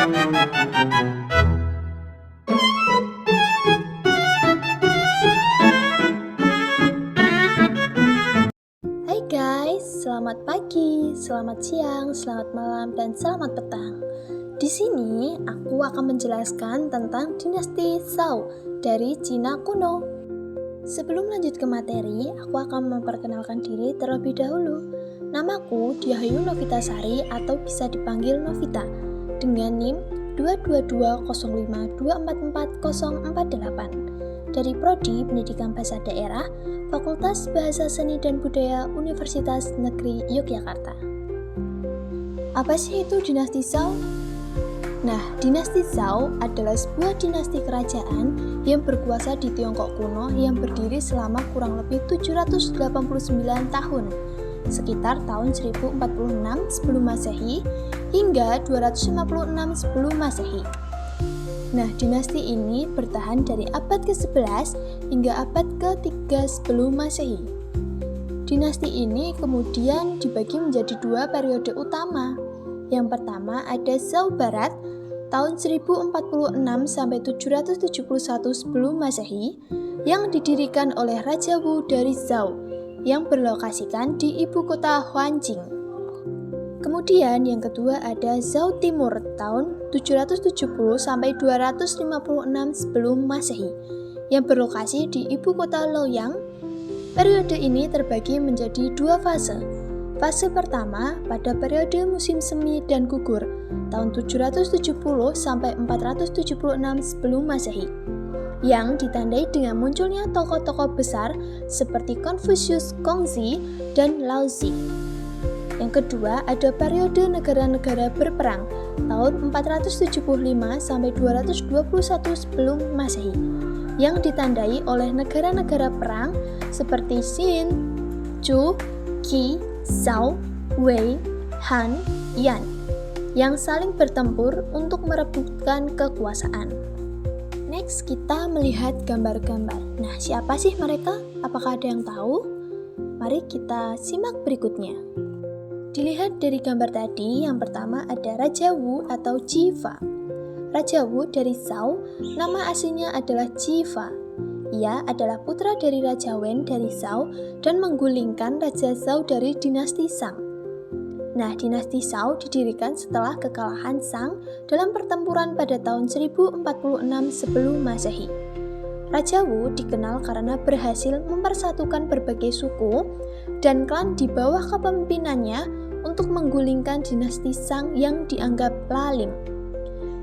Hai guys, selamat pagi, selamat siang, selamat malam, dan selamat petang. Di sini aku akan menjelaskan tentang dinasti Zhou dari Cina kuno. Sebelum lanjut ke materi, aku akan memperkenalkan diri terlebih dahulu. Namaku Diahayu Novitasari atau bisa dipanggil Novita dengan NIM 22205244048 dari Prodi Pendidikan Bahasa Daerah Fakultas Bahasa Seni dan Budaya Universitas Negeri Yogyakarta. Apa sih itu dinasti Zhou? Nah, dinasti Zhou adalah sebuah dinasti kerajaan yang berkuasa di Tiongkok kuno yang berdiri selama kurang lebih 789 tahun, sekitar tahun 1046 sebelum Masehi hingga 256 sebelum Masehi. Nah, dinasti ini bertahan dari abad ke-11 hingga abad ke-3 sebelum Masehi. Dinasti ini kemudian dibagi menjadi dua periode utama. Yang pertama ada Zhou Barat tahun 1046 sampai 771 sebelum Masehi yang didirikan oleh Raja Wu dari Zhou yang berlokasikan di ibu kota Huanjing. Kemudian yang kedua ada Zhou Timur tahun 770 sampai 256 sebelum Masehi yang berlokasi di ibu kota Luoyang. Periode ini terbagi menjadi dua fase. Fase pertama pada periode musim semi dan gugur tahun 770 sampai 476 sebelum Masehi yang ditandai dengan munculnya tokoh-tokoh besar seperti Confucius, Kongzi, dan Laozi. Yang kedua ada periode negara-negara berperang tahun 475 sampai 221 sebelum Masehi yang ditandai oleh negara-negara perang seperti Xin, Zhou, Qi, Zhao, Wei, Han, Yan yang saling bertempur untuk merebutkan kekuasaan. Next, kita melihat gambar-gambar. Nah, siapa sih mereka? Apakah ada yang tahu? Mari kita simak berikutnya. Dilihat dari gambar tadi, yang pertama ada Raja Wu atau Jifa. Raja Wu dari Zhou, nama aslinya adalah Jifa. Ia adalah putra dari Raja Wen dari Zhou dan menggulingkan Raja Zhou dari dinasti Shang. Nah, dinasti Zhou didirikan setelah kekalahan Shang dalam pertempuran pada tahun 1046 sebelum Masehi. Raja Wu dikenal karena berhasil mempersatukan berbagai suku dan klan di bawah kepemimpinannya untuk menggulingkan dinasti Shang yang dianggap lalim.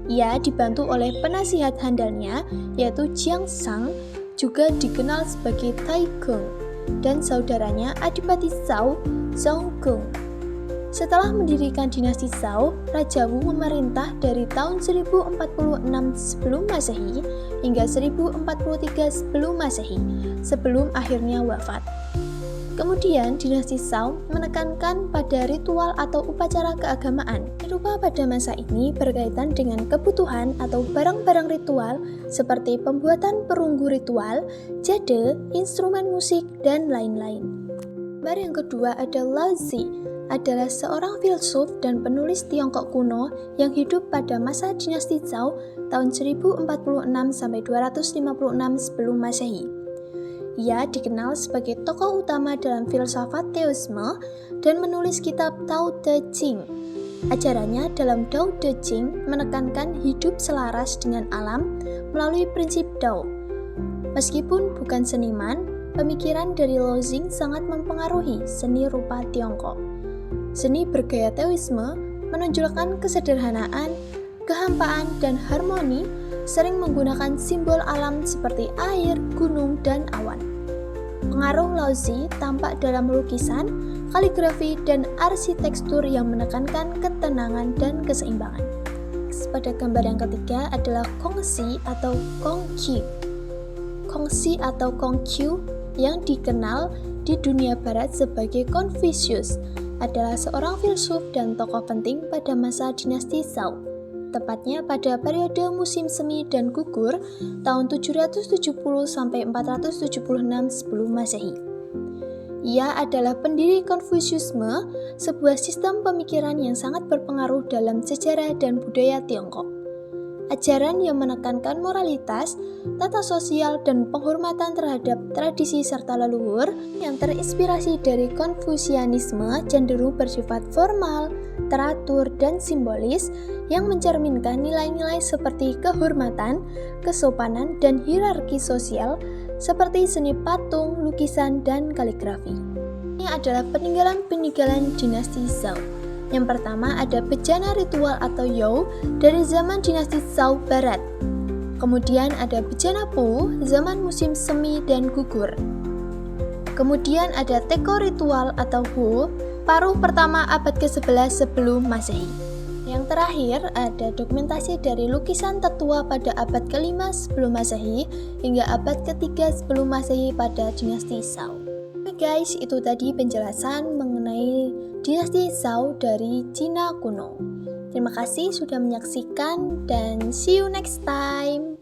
Ia dibantu oleh penasihat handalnya yaitu Jiang Shang, juga dikenal sebagai Tai Geng, dan saudaranya Adipati Zhou, Zhou Geng. Setelah mendirikan dinasti Zhou, Raja Wu memerintah dari tahun 1046 sebelum Masehi hingga 1043 sebelum Masehi, sebelum akhirnya wafat. Kemudian dinasti Zhou menekankan pada ritual atau upacara keagamaan. Rupa pada masa ini berkaitan dengan kebutuhan atau barang-barang ritual seperti pembuatan perunggu ritual, jade, instrumen musik, dan lain-lain. Gambar yang kedua ada Laozi, adalah seorang filsuf dan penulis Tiongkok kuno yang hidup pada masa dinasti Zhou tahun 1046 sampai 256 sebelum Masehi. Ia dikenal sebagai tokoh utama dalam filsafat Taoisme dan menulis kitab Tao Te Ching. Ajarannya dalam Tao Te Ching menekankan hidup selaras dengan alam melalui prinsip Dao. Meskipun bukan seniman, pemikiran dari Laozi sangat mempengaruhi seni rupa Tiongkok. Seni bergaya Taoisme menunjukkan kesederhanaan, kehampaan, dan harmoni, sering menggunakan simbol alam seperti air, gunung, dan awan. Pengaruh Laozi tampak dalam lukisan, kaligrafi, dan arsitektur yang menekankan ketenangan dan keseimbangan. Pada gambar yang ketiga adalah Kongzi atau Kongqiu. Kongzi atau Kongqiu yang dikenal di dunia barat sebagai Confucius adalah seorang filsuf dan tokoh penting pada masa dinasti Zhou, tepatnya pada periode musim semi dan gugur tahun 770 sampai 476 sebelum Masehi. Ia adalah pendiri Konfusiusme, sebuah sistem pemikiran yang sangat berpengaruh dalam sejarah dan budaya Tiongkok. Ajaran yang menekankan moralitas, tata sosial, dan penghormatan terhadap tradisi serta leluhur yang terinspirasi dari Konfusianisme cenderung bersifat formal, teratur, dan simbolis yang mencerminkan nilai-nilai seperti kehormatan, kesopanan, dan hierarki sosial seperti seni patung, lukisan, dan kaligrafi. Ini adalah peninggalan-peninggalan dinasti Zhou. Yang pertama ada bejana ritual atau Yao dari zaman dinasti Zhou Barat. Kemudian ada bejana Pu, zaman musim semi dan gugur. Kemudian ada teko ritual atau Hu, paruh pertama abad ke-11 sebelum Masehi. Yang terakhir ada dokumentasi dari lukisan tetua pada abad ke-5 sebelum Masehi hingga abad ke-3 sebelum Masehi pada dinasti Zhou. Oke guys, itu tadi penjelasan mengenai dinasti Zhou dari Cina kuno. Terima kasih sudah menyaksikan dan see you next time.